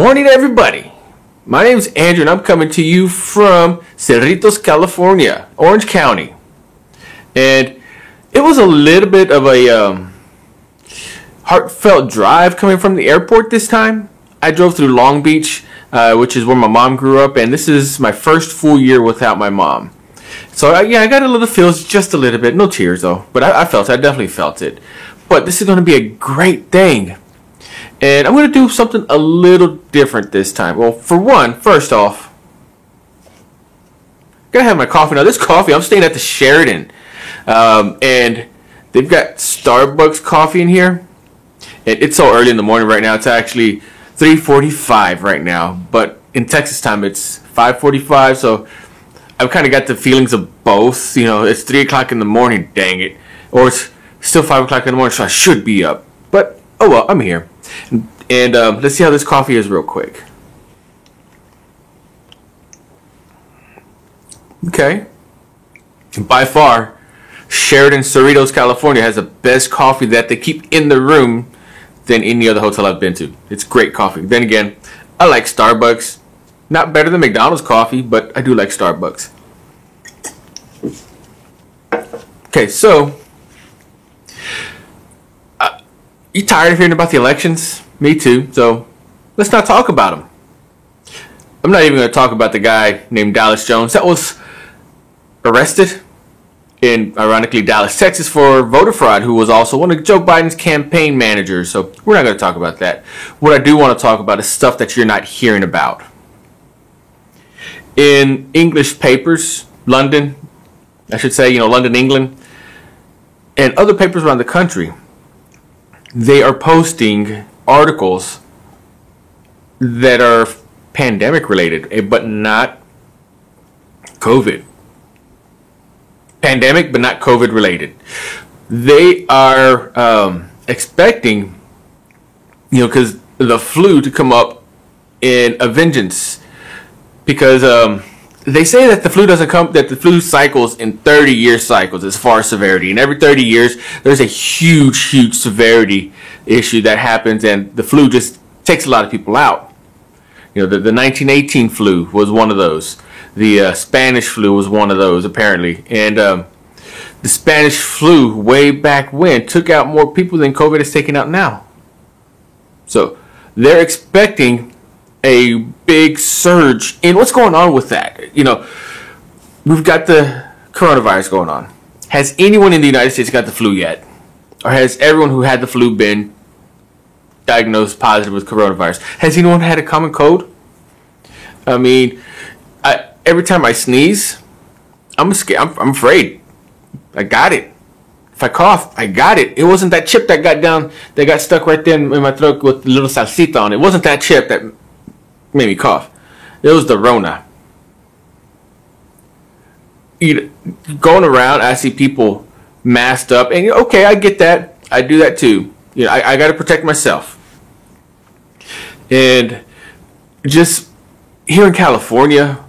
morning, everybody. My name's Andrew, and I'm coming to you from Cerritos, California, Orange County. And it was a little bit of a heartfelt drive coming from the airport this time. I drove through Long Beach, which is where my mom grew up, and this is my first full year without my mom. So, I got a little feels, just a little bit. No tears, though. But I felt it. I definitely felt it. But this is going to be a great thing. And I'm going to do something a little different this time. Well, for one, first off, I'm going to have my coffee. Now, this coffee, I'm staying at the Sheraton. And they've got Starbucks coffee in here. And it's so early in the morning right now. It's actually 3:45 right now. But in Texas time, it's 5:45. So I've kind of got the feelings of both. You know, it's 3 o'clock in the morning, dang it. Or it's still 5 o'clock in the morning, so I should be up. But, oh well, I'm here. And let's see how this coffee is real quick. Okay. By far, Sheraton Cerritos, California has the best coffee that they keep in the room than any other hotel I've been to. It's great coffee. Then again, I like Starbucks. Not better than McDonald's coffee, but I do like Starbucks. Okay, so you tired of hearing about the elections? Me too. So let's not talk about them. I'm not even going to talk about the guy named Dallas Jones that was arrested in, ironically, Dallas, Texas for voter fraud, who was also one of Joe Biden's campaign managers. So we're not going to talk about that. What I do want to talk about is stuff that you're not hearing about. In English papers, London, London, England, and other papers around the country, they are posting articles that are pandemic related, but not COVID. Pandemic, but not COVID related. They are expecting, because the flu to come up in a vengeance. Because they say that the flu doesn't come, that the flu cycles in 30-year cycles as far as severity. And every 30 years, there's a huge severity issue that happens, and the flu just takes a lot of people out. The 1918 flu was one of those. The Spanish flu was one of those, apparently. And the Spanish flu, way back when, took out more people than COVID is taking out now. So they're expecting a big surge in what's going on with that. We've got the coronavirus going on. Has anyone in the United States got the flu yet? Or has everyone who had the flu been diagnosed positive with coronavirus? Has anyone had a common cold? I mean, every time I sneeze, I'm scared. I'm afraid. I got it. If I cough, I got it. It wasn't that chip that got stuck right there in my throat with the little salsita on it. It wasn't that chip that made me cough. It was the Rona. Going around, I see people masked up, and okay, I get that. I do that too. I got to protect myself. And just here in California,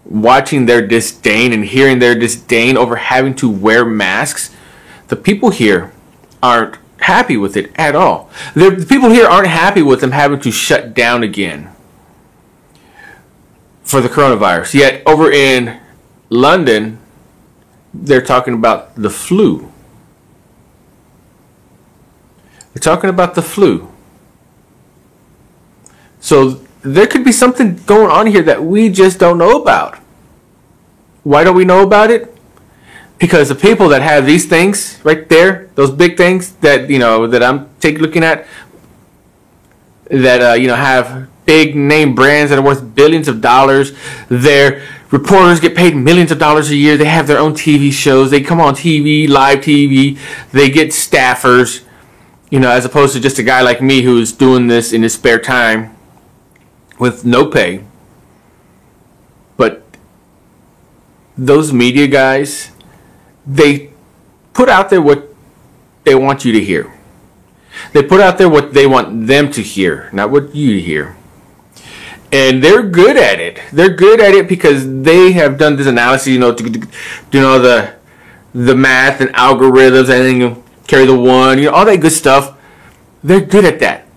watching their disdain and hearing their disdain over having to wear masks, the people here aren't happy with it at all. The people here aren't happy with them having to shut down again for the coronavirus. Yet over in London, they're talking about the flu. They're talking about the flu. So there could be something going on here that we just don't know about. Why don't we know about it? Because the people that have these things right there, those big things that that I'm looking at, that have big name brands that are worth billions of dollars. Their reporters get paid millions of dollars a year. They have their own TV shows. They come on TV, live TV. They get staffers, as opposed to just a guy like me who's doing this in his spare time with no pay. But those media guys, they put out there what they want you to hear. They put out there what they want them to hear, not what you hear. And they're good at it. They're good at it because they have done this analysis, the math and algorithms, and then carry the one, all that good stuff. They're good at that.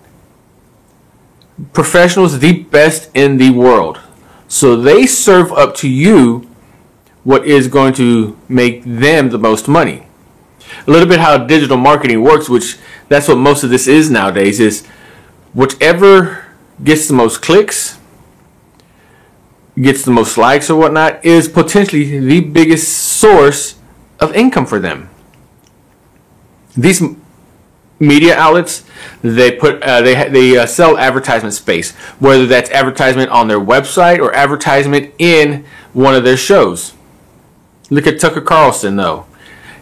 professionals, the best in the world. So they serve up to you what is going to make them the most money. A little bit how digital marketing works, which that's what most of this is nowadays, is whichever gets the most clicks, gets the most likes or whatnot, is potentially the biggest source of income for them. These media outlets, they sell advertisement space, whether that's advertisement on their website or advertisement in one of their shows. Look at Tucker Carlson, though.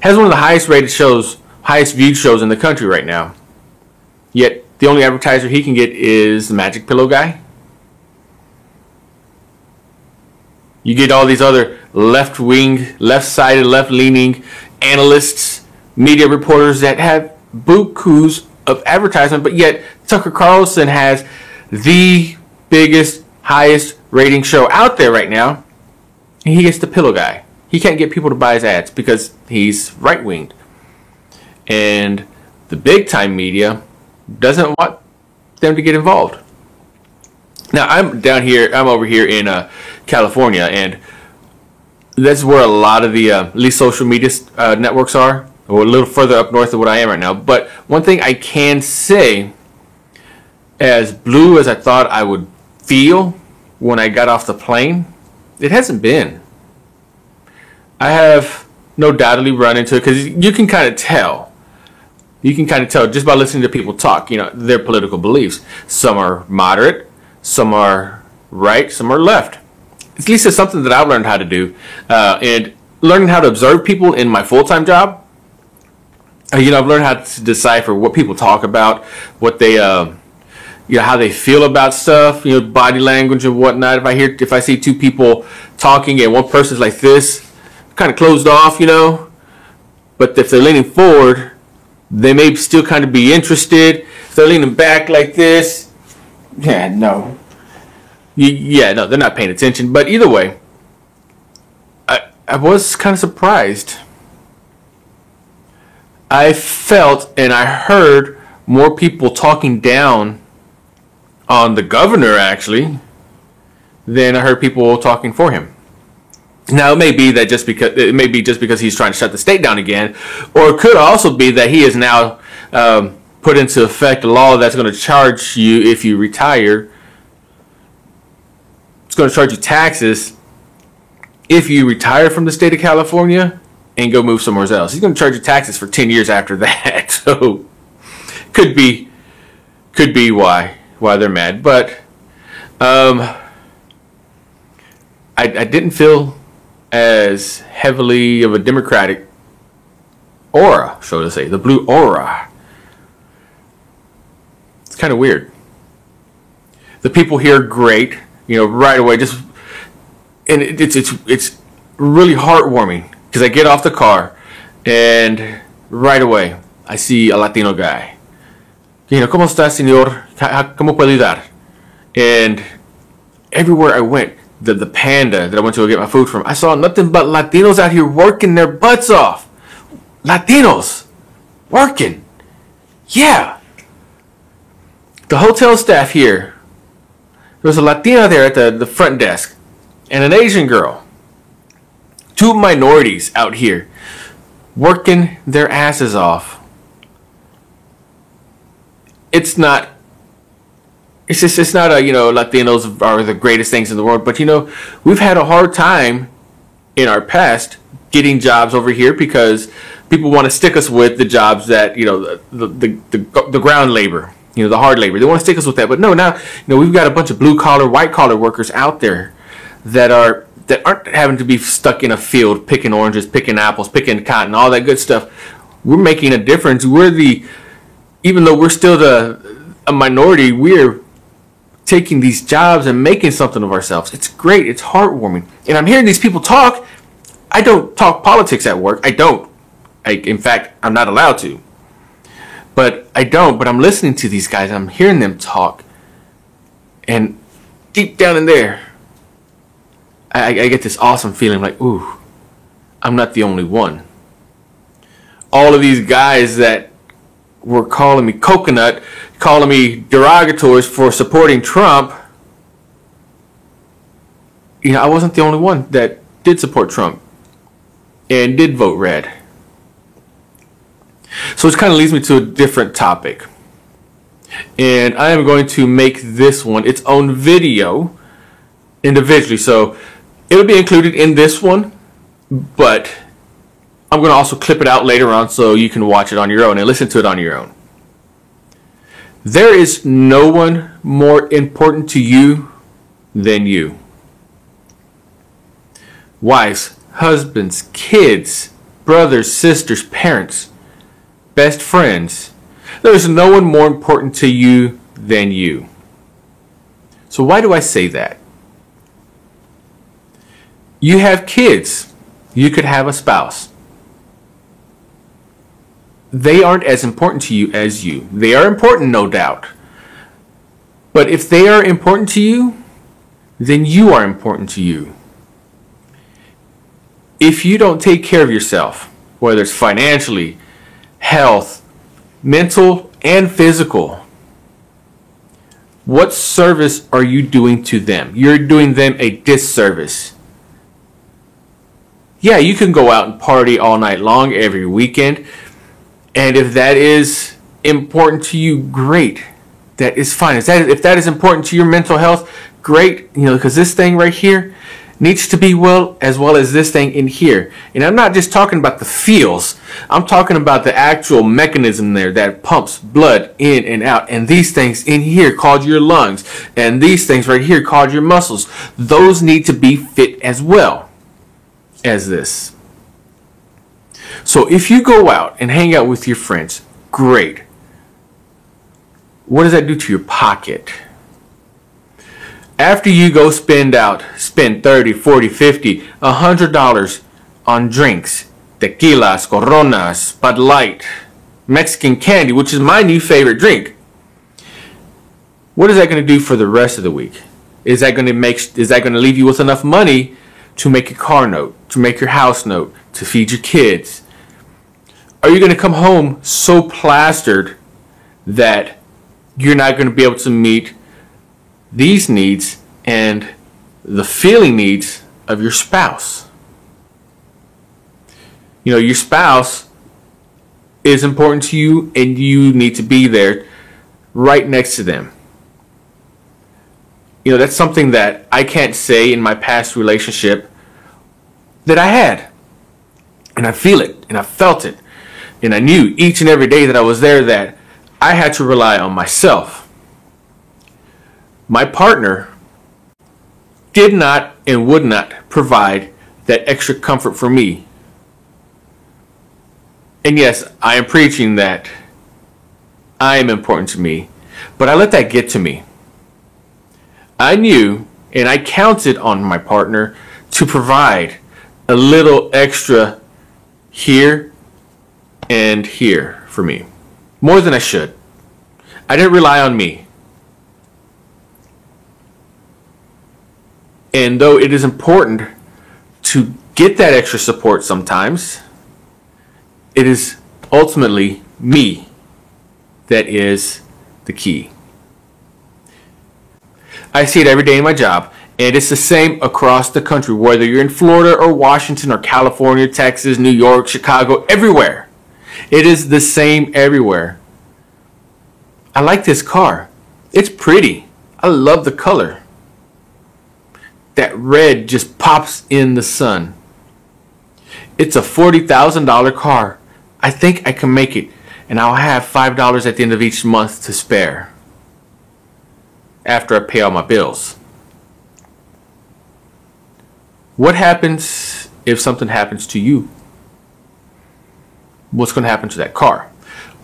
Has one of the highest rated shows, highest viewed shows in the country right now. Yet the only advertiser he can get is the Magic Pillow guy. You get all these other left-wing, left-sided, left-leaning analysts, media reporters that have bukus of advertisement, but yet Tucker Carlson has the biggest, highest rating show out there right now, and he gets the pillow guy. He can't get people to buy his ads because he's right-winged. And the big-time media doesn't want them to get involved. Now, I'm over here in California, and that's where a lot of the at least social media networks are, or a little further up north of what I am right now. But one thing I can say, as blue as I thought I would feel when I got off the plane, it hasn't been. I have no doubtly run into it, because you can kind of tell. You can kind of tell just by listening to people talk, their political beliefs. Some are moderate, some are right, some are left. At least it's something that I've learned how to do. And learning how to observe people in my full-time job, I've learned how to decipher what people talk about, what they, how they feel about stuff, body language and whatnot. If I see two people talking and one person's like this, kind of closed off, but if they're leaning forward, they may still kind of be interested. If they're leaning back like this, no, they're not paying attention. But either way, I was kind of surprised. I felt and I heard more people talking down on the governor, actually, than I heard people talking for him. Now, it may be just because he's trying to shut the state down again, or it could also be that he has now put into effect a law that's going to charge you if you retire. It's going to charge you taxes if you retire from the state of California and go move somewhere else. He's going to charge you taxes for 10 years after that. So, could be why they're mad. But I didn't feel as heavily of a Democratic aura, so to say, the blue aura. It's kind of weird. The people here are great, right away. And it's really heartwarming, because I get off the car and right away I see a Latino guy. ¿Cómo está, señor? ¿Cómo puedo ayudar? And everywhere I went, the Panda that I went to go get my food from, I saw nothing but Latinos out here working their butts off. Latinos working. Yeah. The hotel staff here, there was a Latina there at the front desk and an Asian girl. Two minorities out here working their asses off. It's not Latinos are the greatest things in the world, but we've had a hard time in our past getting jobs over here because people want to stick us with the jobs that the ground labor, the hard labor. They want to stick us with that, but no, now we've got a bunch of blue collar, white collar workers out there that aren't having to be stuck in a field picking oranges, picking apples, picking cotton, all that good stuff. We're making a difference. Even though we're still a minority, we're taking these jobs and making something of ourselves. It's great. It's heartwarming. And I'm hearing these people talk. I don't talk politics at work. I don't. In fact, I'm not allowed to. But I'm listening to these guys. I'm hearing them talk. And deep down in there, I get this awesome feeling like, ooh, I'm not the only one. All of these guys that were calling me coconut calling me derogatories for supporting Trump, I wasn't the only one that did support Trump and did vote red. So it kind of leads me to a different topic. And I am going to make this one its own video individually. So it'll be included in this one, but I'm going to also clip it out later on so you can watch it on your own and listen to it on your own. There is no one more important to you than you. Wives, husbands, kids, brothers, sisters, parents, best friends. There is no one more important to you than you. So why do I say that? You have kids. You could have a spouse. They aren't as important to you as you. They are important, no doubt. But if they are important to you, then you are important to you. If you don't take care of yourself, whether it's financially, health, mental, and physical, what service are you doing to them? You're doing them a disservice. Yeah, you can go out and party all night long every weekend. And if that is important to you, great. That is fine. If that is important to your mental health, great. Because this thing right here needs to be well as this thing in here. And I'm not just talking about the feels. I'm talking about the actual mechanism there that pumps blood in and out. And these things in here called your lungs. And these things right here called your muscles. Those need to be fit as well as this. So if you go out and hang out with your friends, great. What does that do to your pocket? After you go spend $30, $40, $50, $100 on drinks, tequilas, Coronas, Bud Light, Mexican candy, which is my new favorite drink, what is that going to do for the rest of the week? Is that going to leave you with enough money to make your car note, to make your house note, to feed your kids? Are you going to come home so plastered that you're not going to be able to meet these needs and the feeling needs of your spouse? Your spouse is important to you, and you need to be there right next to them. That's something that I can't say in my past relationship that I had. And I feel it, and I felt it. And I knew each and every day that I was there that I had to rely on myself. My partner did not and would not provide that extra comfort for me. And yes, I am preaching that I am important to me, but I let that get to me. I knew and I counted on my partner to provide a little extra here and here for me, more than I should. I didn't rely on me. And though it is important to get that extra support sometimes, it is ultimately me that is the key. I see it every day in my job, and it's the same across the country, whether you're in Florida or Washington or California, Texas, New York, Chicago, everywhere. It is the same everywhere. I like this car. It's pretty. I love the color. That red just pops in the sun. It's a $40,000 car. I think I can make it, and I'll have $5 at the end of each month to spare after I pay all my bills. What happens if something happens to you? What's going to happen to that car?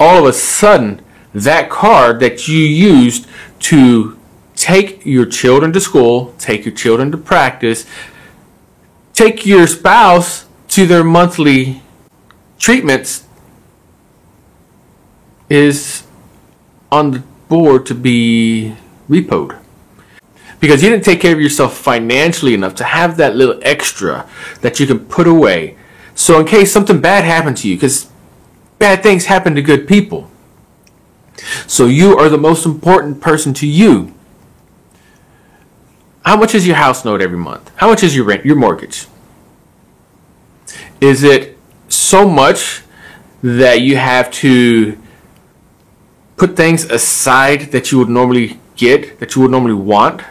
All of a sudden, that car that you used to take your children to school, take your children to practice, take your spouse to their monthly treatments, is on the board to be repoed. Because you didn't take care of yourself financially enough to have that little extra that you can put away. So in case something bad happened to you, because bad things happen to good people. So you are the most important person to you. How much is your house note every month? How much is your rent, your mortgage? Is it so much that you have to put things aside that you would normally get, that you would normally want,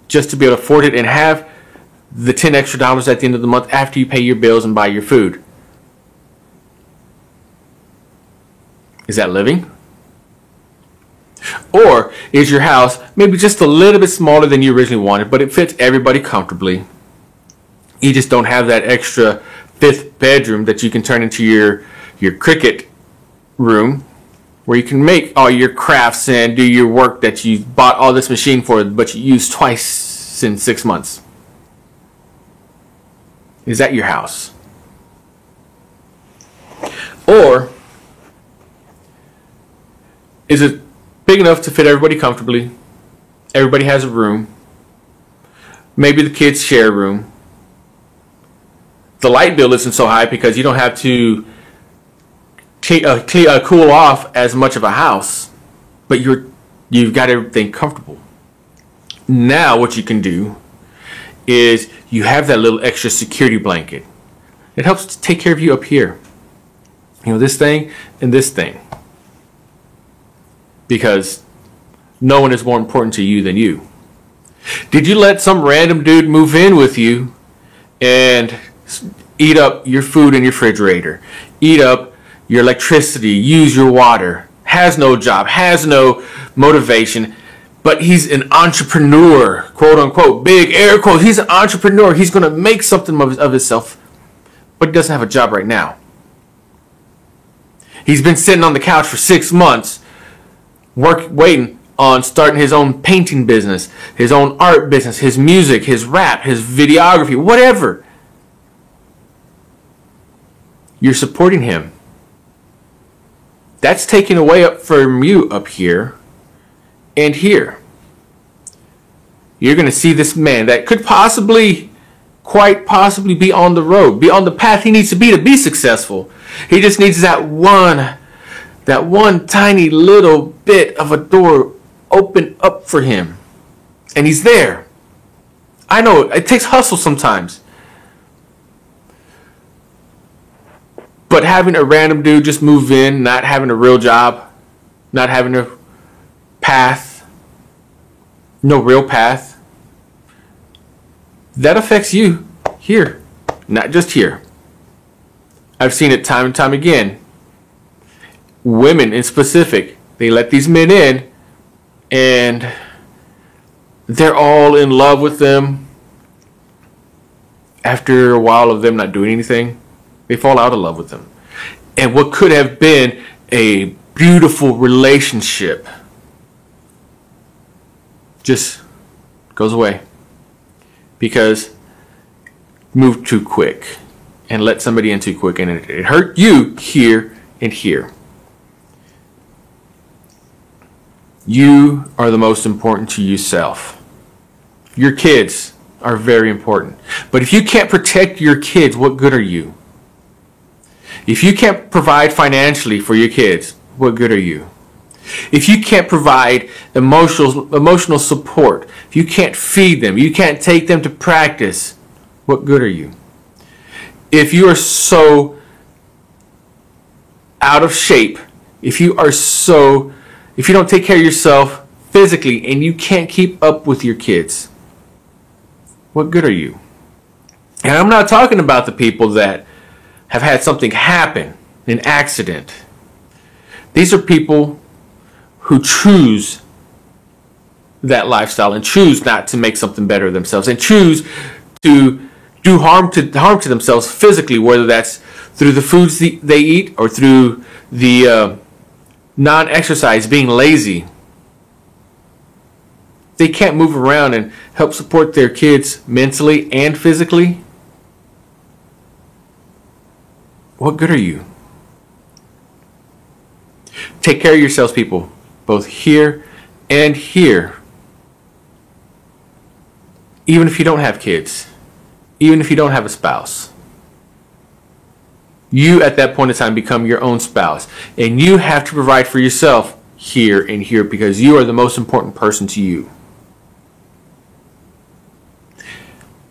just to be able to afford it and have the $10 extra at the end of the month after you pay your bills and buy your food? Is that living? Or is your house maybe just a little bit smaller than you originally wanted, but it fits everybody comfortably? You just don't have that extra fifth bedroom that you can turn into your cricket room, where you can make all your crafts and do your work that you bought all this machine for, but you use twice in 6 months. Is that your house? Or is it big enough to fit everybody comfortably? Everybody has a room. Maybe the kids share a room. The light bill isn't so high because you don't have to cool off as much of a house, but you've got everything comfortable. Now what you can do is you have that little extra security blanket. It helps to take care of you up here. You know, this thing and this thing. Because no one is more important to you than you. Did you let some random dude move in with you and eat up your food in your refrigerator, eat up your electricity, use your water, has no job, has no motivation, but he's an entrepreneur, quote unquote, big air quotes, he's an entrepreneur, he's going to make something of himself, but he doesn't have a job right now. He's been sitting on the couch for 6 months, waiting on starting his own painting business, his own art business, his music, his rap, his videography, whatever. You're supporting him. That's taken away up from you up here and here. You're going to see this man that could quite possibly be on the road, be on the path he needs to be successful. He just needs that one tiny little bit of a door open up for him. And he's there. I know it takes hustle sometimes. But having a random dude just move in, not having a real job, not having a path, no real path, that affects you here, not just here. I've seen it time and time again. Women in specific, they let these men in and they're all in love with them. After a while of them not doing anything, they fall out of love with them. And what could have been a beautiful relationship just goes away because moved too quick and let somebody in too quick, and it hurt you here and here. You are the most important to yourself. Your kids are very important. But if you can't protect your kids, what good are you? If you can't provide financially for your kids, what good are you? If you can't provide emotional support, if you can't feed them, you can't take them to practice, what good are you? If you are so out of shape, if you don't take care of yourself physically and you can't keep up with your kids, what good are you? And I'm not talking about the people that have had something happen, an accident. These are people who choose that lifestyle and choose not to make something better of themselves and choose to do harm to themselves physically, whether that's through the foods they eat or through the non-exercise, being lazy. They can't move around and help support their kids mentally and physically. What good are you? Take care of yourselves, people, both here and here. Even if you don't have kids, even if you don't have a spouse, you at that point in time become your own spouse. And you have to provide for yourself here and here because you are the most important person to you.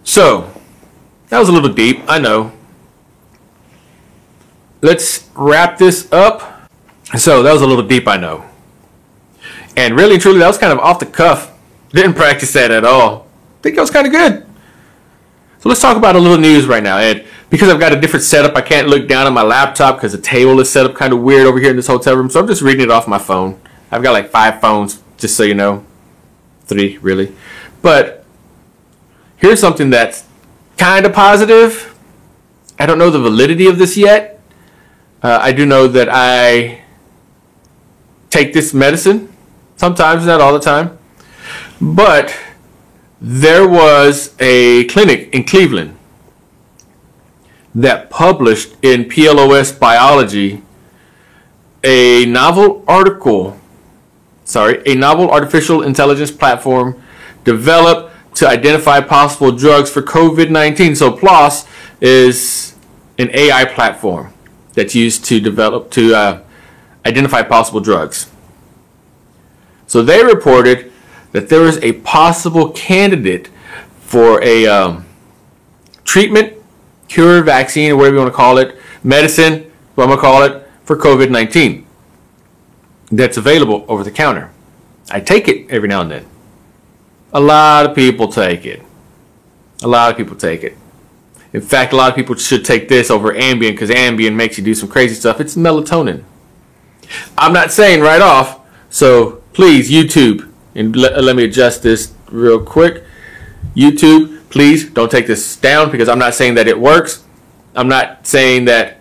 So, that was a little deep, I know. Let's wrap this up. So, that was a little deep, I know. And really and truly, that was kind of off the cuff. Didn't practice that at all. I think that was kind of good. So let's talk about a little news right now. And because I've got a different setup, I can't look down at my laptop because the table is set up kind of weird over here in this hotel room. So I'm just reading it off my phone. I've got like 5 phones, just so you know. 3, really. But here's something that's kind of positive. I don't know the validity of this yet. I do know that I take this medicine. Sometimes, not all the time. But there was a clinic in Cleveland that published in PLOS Biology a novel artificial intelligence platform developed to identify possible drugs for COVID-19. So PLOS is an AI platform that's used to identify possible drugs. So they reported that there is a possible candidate for a treatment, cure, vaccine, or whatever you want to call it, medicine, what I'm going to call it, for COVID-19 that's available over the counter. I take it every now and then. A lot of people take it. In fact, a lot of people should take this over Ambien because Ambien makes you do some crazy stuff. It's melatonin. I'm not saying right off, so please, YouTube, and let me adjust this real quick. YouTube, please don't take this down because I'm not saying that it works. I'm not saying that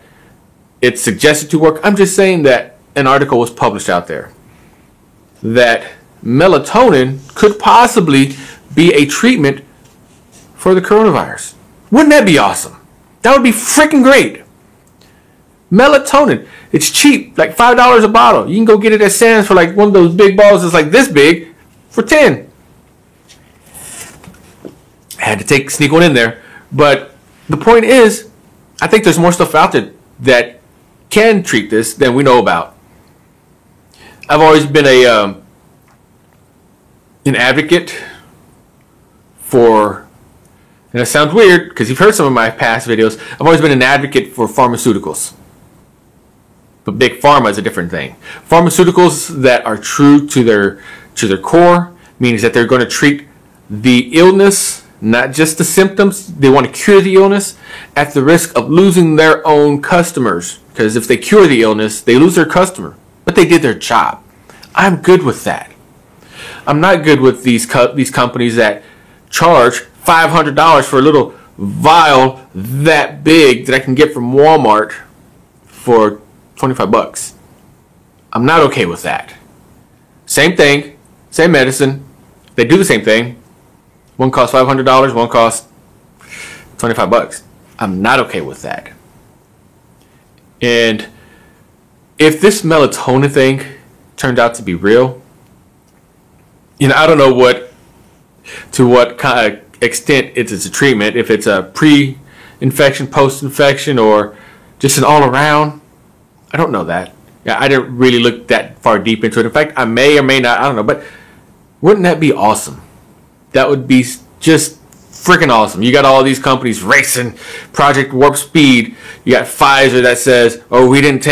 it's suggested to work. I'm just saying that an article was published out there that melatonin could possibly be a treatment for the coronavirus. Wouldn't that be awesome? That would be freaking great. Melatonin. It's cheap, like $5 a bottle. You can go get it at Sam's for like one of those big balls that's like this big for 10. I had to sneak one in there. But the point is, I think there's more stuff out there that can treat this than we know about. I've always been an advocate for, and it sounds weird because you've heard some of my past videos, I've always been an advocate for pharmaceuticals. But big pharma is a different thing. Pharmaceuticals that are true to their core means that they're going to treat the illness, not just the symptoms. They want to cure the illness at the risk of losing their own customers. Because if they cure the illness, they lose their customer. But they did their job. I'm good with that. I'm not good with these companies that charge $500 for a little vial that big that I can get from Walmart for $25. I'm not okay with that. Same thing, same medicine. They do the same thing. One costs $500, one costs $25. I'm not okay with that. And if this melatonin thing turned out to be real, I don't know to what kind of extent it's a treatment, if it's a pre-infection, post-infection, or just an all-around. I don't know that. I didn't really look that far deep into it. In fact, I may or may not. I don't know. But wouldn't that be awesome? That would be just freaking awesome. You got all these companies racing Project Warp Speed. You got Pfizer that says, "Oh, we didn't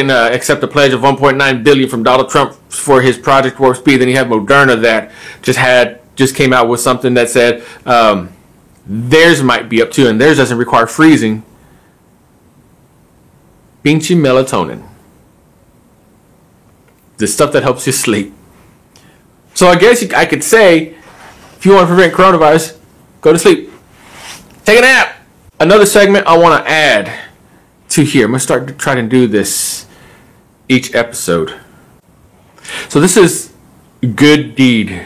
accept a pledge of 1.9 billion from Donald Trump for his Project Warp Speed." Then you have Moderna that just came out with something that said theirs might be up to, and theirs doesn't require freezing. Pinchy melatonin. The stuff that helps you sleep. So I guess I could say, if you want to prevent coronavirus, go to sleep. Take a nap. Another segment I want to add to here. I'm going to start to try to do this each episode. So this is good deed,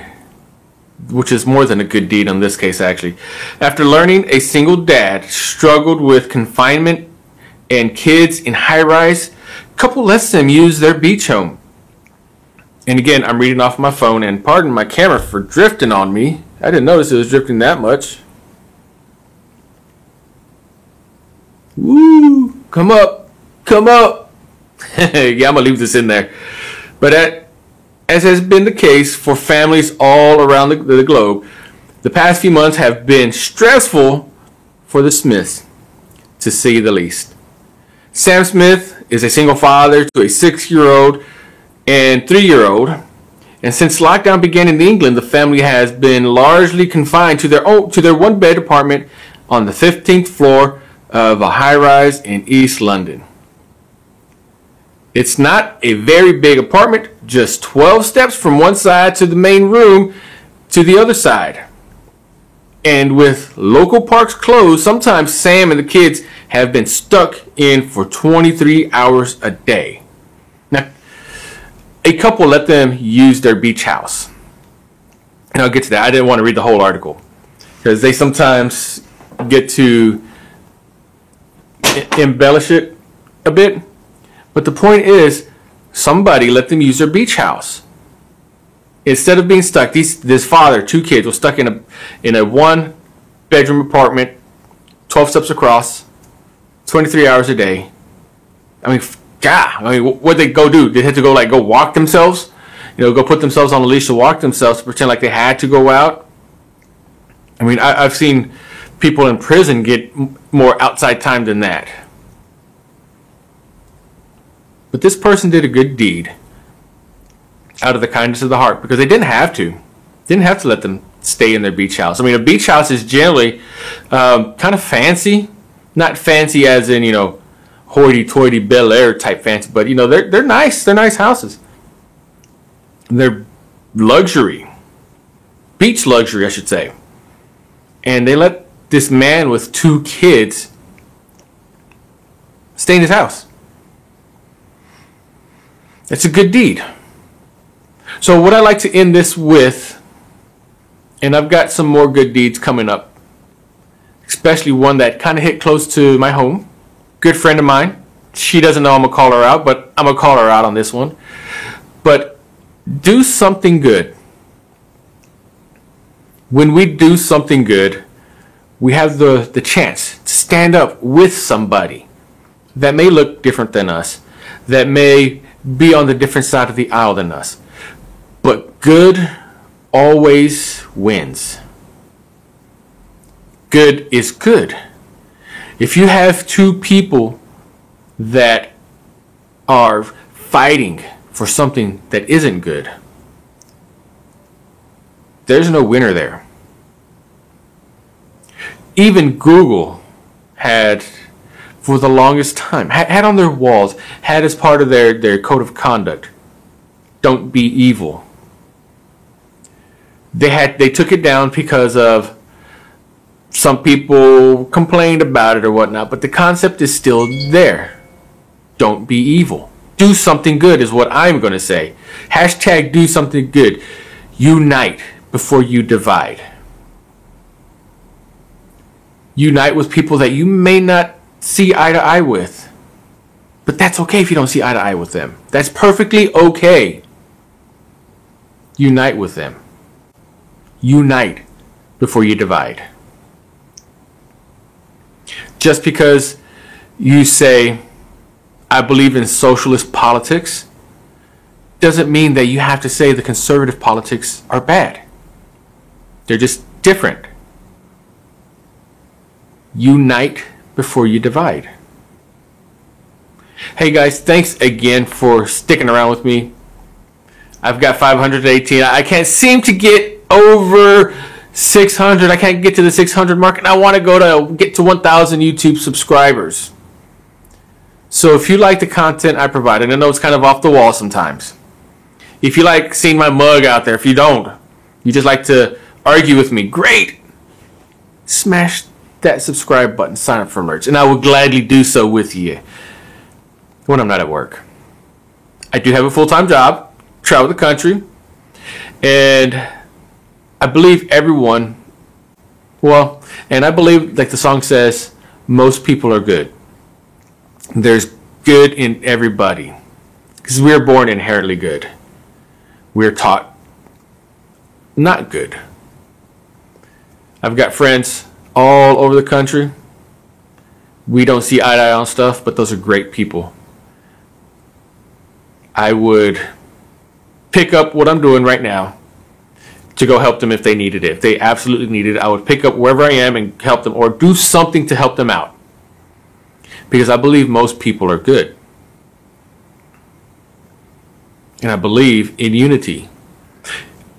which is more than a good deed in this case, actually. After learning a single dad struggled with confinement and kids in high-rise, couple lets them use their beach home. And again, I'm reading off my phone, and pardon my camera for drifting on me. I didn't notice it was drifting that much. Woo! come up, come up. Yeah, I'm going to leave this in there. But as has been the case for families all around the globe, the past few months have been stressful for the Smiths, to say the least. Sam Smith is a single father to a 6-year-old and 3-year-old. And since lockdown began in England, the family has been largely confined to their one-bed apartment on the 15th floor of a high-rise in East London. It's not a very big apartment, just 12 steps from one side to the main room to the other side. And with local parks closed, sometimes Sam and the kids have been stuck in for 23 hours a day. Now, a couple let them use their beach house. And I'll get to that. I didn't want to read the whole article because they sometimes get to embellish it a bit. But the point is, somebody let them use their beach house. Instead of being stuck, this father, 2 kids, was stuck in a 1-bedroom apartment, 12 steps across, 23 hours a day. I mean, God, what'd they go do? They had to go walk themselves? Go put themselves on a leash to walk themselves, to pretend like they had to go out? I mean, I've seen people in prison get more outside time than that. But this person did a good deed out of the kindness of the heart, because they didn't have to. Didn't have to let them stay in their beach house. I mean, a beach house is generally kind of fancy. Not fancy as in, hoity-toity Bel Air type fancy, but, they're nice. They're nice houses. They're luxury. Beach luxury, I should say. And they let this man with 2 kids stay in his house. It's a good deed. So what I like to end this with, and I've got some more good deeds coming up, especially one that kind of hit close to my home. Good friend of mine. She doesn't know I'm going to call her out, but I'm going to call her out on this one. But do something good. When we do something good, we have the chance to stand up with somebody that may look different than us, that may be on the different side of the aisle than us. But good always wins. Good is good. If you have 2 people that are fighting for something that isn't good, there's no winner there. Even Google had, for the longest time, had on their walls, had as part of their code of conduct, don't be evil. They took it down because of some people complained about it or whatnot, but the concept is still there. Don't be evil. Do something good is what I'm going to say. Hashtag do something good. Unite before you divide. Unite with people that you may not see eye to eye with. But that's okay if you don't see eye to eye with them. That's perfectly okay. Unite with them. Unite before you divide. Just because you say, I believe in socialist politics, doesn't mean that you have to say the conservative politics are bad. They're just different. Unite before you divide. Hey guys, thanks again for sticking around with me. I've got 518. I can't seem to get over 600. I can't get to the 600 mark, and I want to get to 1,000 YouTube subscribers. So if you like the content I provide, and I know it's kind of off the wall sometimes. If you like seeing my mug out there, if you don't, you just like to argue with me, great. Smash that subscribe button, sign up for alerts, and I will gladly do so with you when I'm not at work. I do have a full-time job, travel the country, and I believe everyone, and I believe, like the song says, most people are good. There's good in everybody, because we are born inherently good. We're taught not good. I've got friends all over the country we don't see eye to eye on stuff, but those are great people. I would pick up what I'm doing right now to go help them if they needed it. If they absolutely needed it, I would pick up wherever I am and help them, or do something to help them out. Because I believe most people are good. And I believe in unity.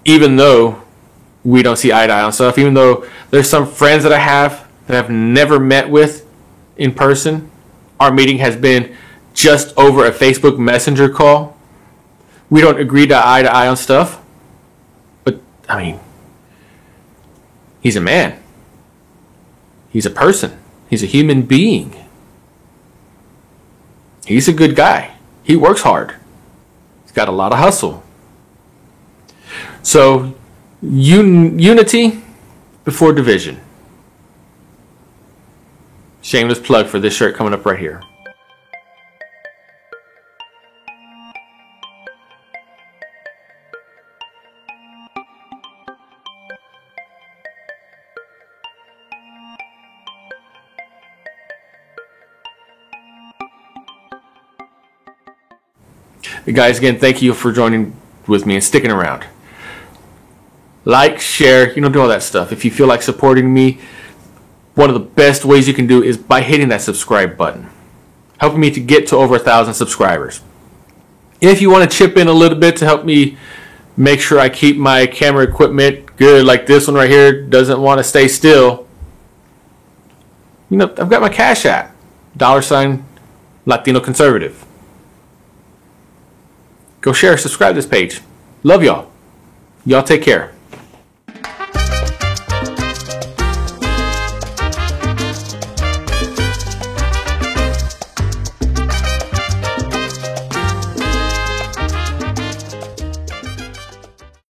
Even though we don't see eye to eye on stuff, even though there's some friends that I have that I've never met with in person, our meeting has been just over a Facebook Messenger call. We don't agree to eye on stuff. But, I mean, he's a man. He's a person. He's a human being. He's a good guy. He works hard. He's got a lot of hustle. So, unity before division. Shameless plug for this shirt coming up right here. Guys, again, thank you for joining with me and sticking around. Like, share, do all that stuff. If you feel like supporting me, one of the best ways you can do is by hitting that subscribe button, helping me to get to over 1,000 subscribers. If you want to chip in a little bit to help me make sure I keep my camera equipment good, like this one right here doesn't want to stay still, I've got my Cash App, $ Latino Conservative. Go share, subscribe to this page. Love y'all. Y'all take care.